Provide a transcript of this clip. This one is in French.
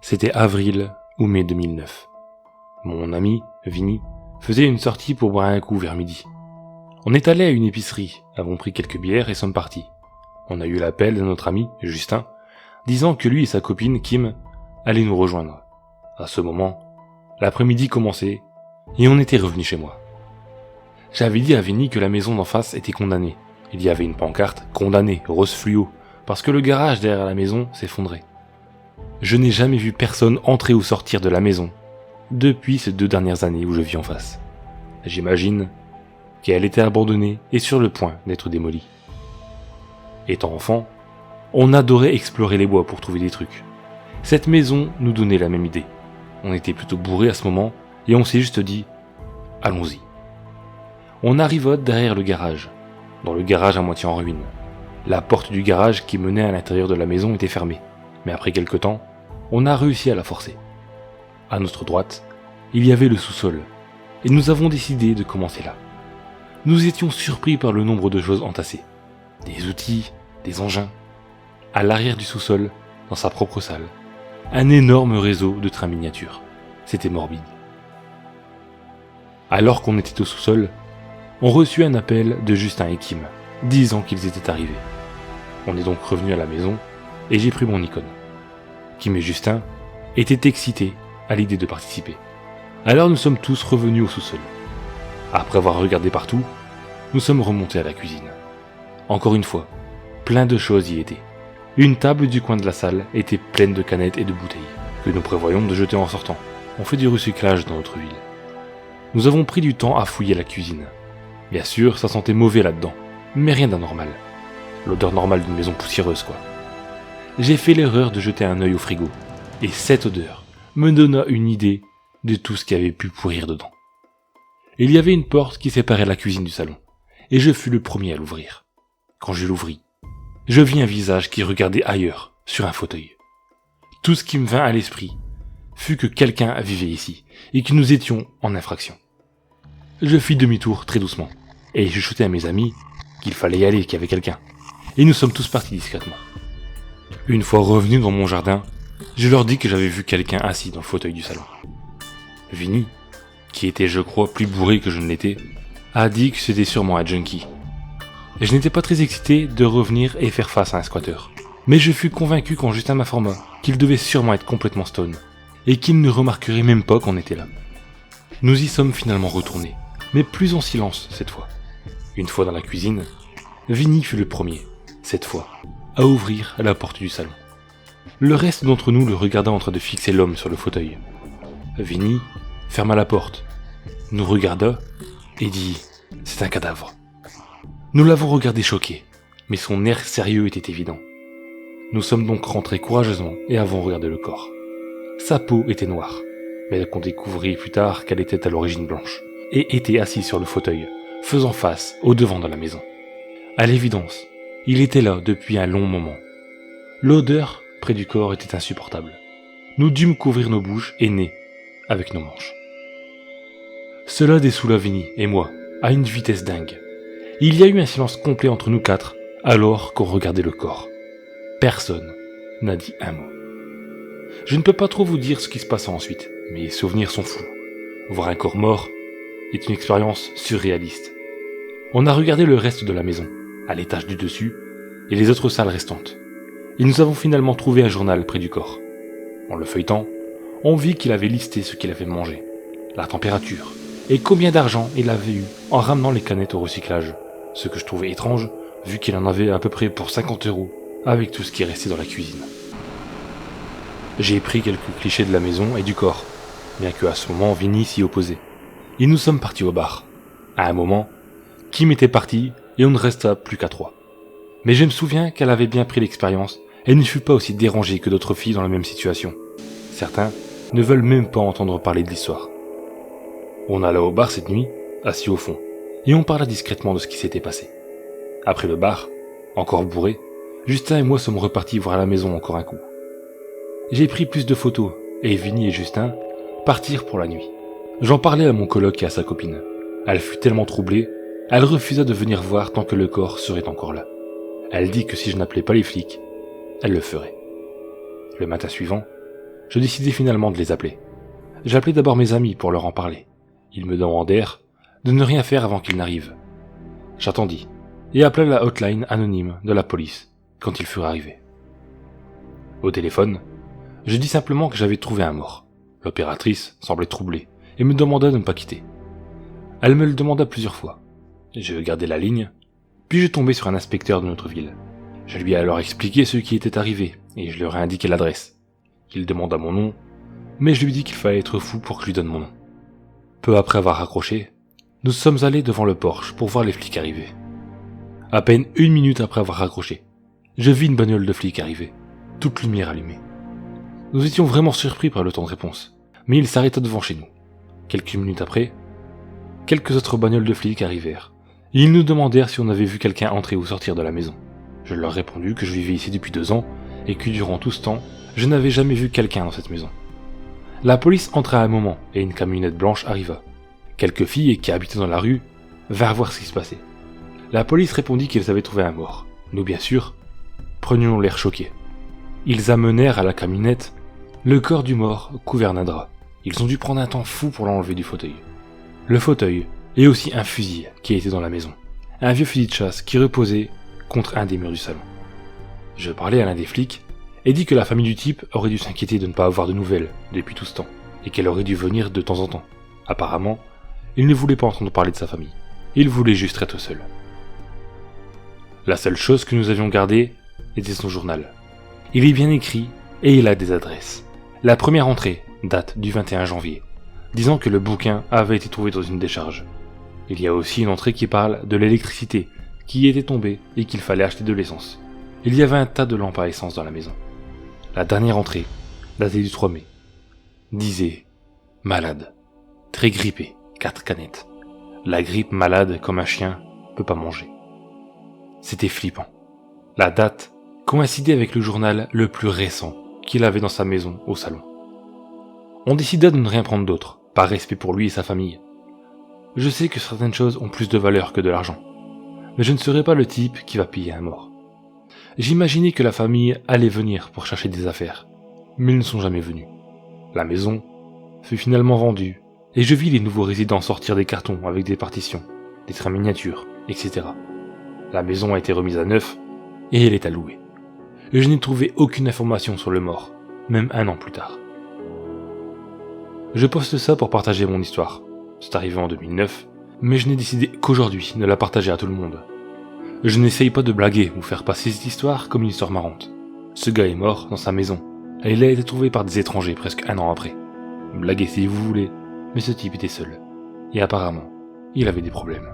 C'était avril ou mai 2009. Mon ami, Vinny, faisait une sortie pour boire un coup vers midi. On est allé à une épicerie, avons pris quelques bières et sommes partis. On a eu l'appel de notre ami, Justin, disant que lui et sa copine, Kim, allaient nous rejoindre. À ce moment, l'après-midi commençait et on était revenu chez moi. J'avais dit à Vinny que la maison d'en face était condamnée. Il y avait une pancarte « Condamné » rose fluo, parce que le garage derrière la maison s'effondrait. Je n'ai jamais vu personne entrer ou sortir de la maison depuis ces 2 dernières années où je vis en face. J'imagine qu'elle était abandonnée et sur le point d'être démolie. Étant enfant, on adorait explorer les bois pour trouver des trucs. Cette maison nous donnait la même idée. On était plutôt bourrés à ce moment et on s'est juste dit « Allons-y ». On arriva derrière le garage, dans le garage à moitié en ruine. La porte du garage qui menait à l'intérieur de la maison était fermée, mais après quelque temps, on a réussi à la forcer. À notre droite, il y avait le sous-sol, et nous avons décidé de commencer là. Nous étions surpris par le nombre de choses entassées. Des outils, des engins. À l'arrière du sous-sol, dans sa propre salle, un énorme réseau de trains miniatures. C'était morbide. Alors qu'on était au sous-sol, on reçut un appel de Justin et Kim, disant qu'ils étaient arrivés. On est donc revenu à la maison, et j'ai pris mon icône. Kim et Justin étaient excités à l'idée de participer. Alors nous sommes tous revenus au sous-sol. Après avoir regardé partout, nous sommes remontés à la cuisine. Encore une fois, plein de choses y étaient. Une table du coin de la salle était pleine de canettes et de bouteilles, que nous prévoyons de jeter en sortant. On fait du recyclage dans notre ville. Nous avons pris du temps à fouiller la cuisine. Bien sûr, ça sentait mauvais là-dedans, mais rien d'anormal. L'odeur normale d'une maison poussiéreuse, quoi. J'ai fait l'erreur de jeter un œil au frigo, et cette odeur me donna une idée de tout ce qui avait pu pourrir dedans. Il y avait une porte qui séparait la cuisine du salon, et je fus le premier à l'ouvrir. Quand je l'ouvris, je vis un visage qui regardait ailleurs, sur un fauteuil. Tout ce qui me vint à l'esprit fut que quelqu'un vivait ici, et que nous étions en infraction. Je fis demi-tour très doucement, et j'ai chuchoté à mes amis qu'il fallait y aller, qu'il y avait quelqu'un. Et nous sommes tous partis discrètement. Une fois revenu dans mon jardin, je leur dis que j'avais vu quelqu'un assis dans le fauteuil du salon. Vinny, qui était je crois plus bourré que je ne l'étais, a dit que c'était sûrement un junkie. Et je n'étais pas très excité de revenir et faire face à un squatter. Mais je fus convaincu quand Justin m'informa qu'il devait sûrement être complètement stone, et qu'il ne remarquerait même pas qu'on était là. Nous y sommes finalement retournés, mais plus en silence cette fois. Une fois dans la cuisine, Vinny fut le premier, cette fois, à ouvrir la porte du salon. Le reste d'entre nous le regarda en train de fixer l'homme sur le fauteuil. Vinny ferma la porte, nous regarda et dit « C'est un cadavre ». Nous l'avons regardé choqué, mais son air sérieux était évident. Nous sommes donc rentrés courageusement et avons regardé le corps. Sa peau était noire, mais qu'on découvrit plus tard qu'elle était à l'origine blanche, et était assis sur le fauteuil, faisant face au devant de la maison. À l'évidence, il était là depuis un long moment. L'odeur près du corps était insupportable. Nous dûmes couvrir nos bouches et nez avec nos manches. Cela dessoula Vinny et moi à une vitesse dingue. Il y a eu un silence complet entre nous 4 alors qu'on regardait le corps. Personne n'a dit un mot. Je ne peux pas trop vous dire ce qui se passa ensuite, mes souvenirs sont flous. Voir un corps mort est une expérience surréaliste. On a regardé le reste de la maison, à l'étage du dessus, et les autres salles restantes. Et nous avons finalement trouvé un journal près du corps. En le feuilletant, on vit qu'il avait listé ce qu'il avait mangé, la température, et combien d'argent il avait eu en ramenant les canettes au recyclage. Ce que je trouvais étrange, vu qu'il en avait à peu près pour 50 € avec tout ce qui restait dans la cuisine. J'ai pris quelques clichés de la maison et du corps, bien que à ce moment Vinny s'y opposait. Et nous sommes partis au bar. À un moment, Kim était parti et on ne resta plus qu'à 3. Mais je me souviens qu'elle avait bien pris l'expérience et ne fut pas aussi dérangée que d'autres filles dans la même situation. Certains ne veulent même pas entendre parler de l'histoire. On alla au bar cette nuit, assis au fond, et on parla discrètement de ce qui s'était passé. Après le bar, encore bourré, Justin et moi sommes repartis voir la maison encore un coup. J'ai pris plus de photos, et Vinny et Justin partirent pour la nuit. J'en parlais à mon coloc et à sa copine. Elle fut tellement troublée, elle refusa de venir voir tant que le corps serait encore là. Elle dit que si je n'appelais pas les flics, elle le ferait. Le matin suivant, je décidai finalement de les appeler. J'appelai d'abord mes amis pour leur en parler. Ils me demandèrent de ne rien faire avant qu'ils n'arrivent. J'attendis, et appelai la hotline anonyme de la police quand ils furent arrivés. Au téléphone, je dis simplement que j'avais trouvé un mort. L'opératrice semblait troublée et me demanda de ne pas quitter. Elle me le demanda plusieurs fois. Je gardai la ligne, puis je tombai sur un inspecteur de notre ville. Je lui ai alors expliqué ce qui était arrivé et je leur ai indiqué l'adresse. Il demanda mon nom, mais je lui dis qu'il fallait être fou pour que je lui donne mon nom. Peu après avoir raccroché, nous sommes allés devant le porche pour voir les flics arriver. À peine 1 minute après avoir raccroché, je vis une bagnole de flics arriver, toute lumière allumée. Nous étions vraiment surpris par le temps de réponse, mais il s'arrêta devant chez nous. Quelques minutes après, quelques autres bagnoles de flics arrivèrent, et ils nous demandèrent si on avait vu quelqu'un entrer ou sortir de la maison. Je leur répondu que je vivais ici depuis 2 ans, et que durant tout ce temps, je n'avais jamais vu quelqu'un dans cette maison. La police entra à un moment, et une camionnette blanche arriva. Quelques filles qui habitaient dans la rue vinrent voir ce qui se passait. La police répondit qu'ils avaient trouvé un mort. Nous, bien sûr, prenions l'air choqués. Ils amenèrent à la camionnette le corps du mort couvert d'un drap. Ils ont dû prendre un temps fou pour l'enlever du fauteuil. Le fauteuil, et aussi un fusil qui était dans la maison. Un vieux fusil de chasse qui reposait contre un des murs du salon. Je parlais à l'un des flics et dis que la famille du type aurait dû s'inquiéter de ne pas avoir de nouvelles depuis tout ce temps, et qu'elle aurait dû venir de temps en temps. Apparemment, il ne voulait pas entendre parler de sa famille. Il voulait juste être seul. La seule chose que nous avions gardée était son journal. Il est bien écrit et il a des adresses. La première entrée date du 21 janvier, disant que le bouquin avait été trouvé dans une décharge. Il y a aussi une entrée qui parle de l'électricité qui y était tombée et qu'il fallait acheter de l'essence. Il y avait un tas de lampes à essence dans la maison. La dernière entrée, datée du 3 mai, disait « Malade, très grippé, 4 canettes. La grippe malade comme un chien peut pas manger. » C'était flippant. La date coïncidait avec le journal le plus récent qu'il avait dans sa maison au salon. On décida de ne rien prendre d'autre, par respect pour lui et sa famille. Je sais que certaines choses ont plus de valeur que de l'argent, mais je ne serai pas le type qui va piller un mort. J'imaginais que la famille allait venir pour chercher des affaires, mais ils ne sont jamais venus. La maison fut finalement vendue, et je vis les nouveaux résidents sortir des cartons avec des partitions, des trains miniatures, etc. La maison a été remise à neuf, et elle est à louer. Je n'ai trouvé aucune information sur le mort, même 1 an plus tard. Je poste ça pour partager mon histoire. C'est arrivé en 2009, mais je n'ai décidé qu'aujourd'hui de la partager à tout le monde. Je n'essaye pas de blaguer ou faire passer cette histoire comme une histoire marrante. Ce gars est mort dans sa maison, et il a été trouvé par des étrangers presque 1 an après. Blaguez si vous voulez, mais ce type était seul. Et apparemment, il avait des problèmes.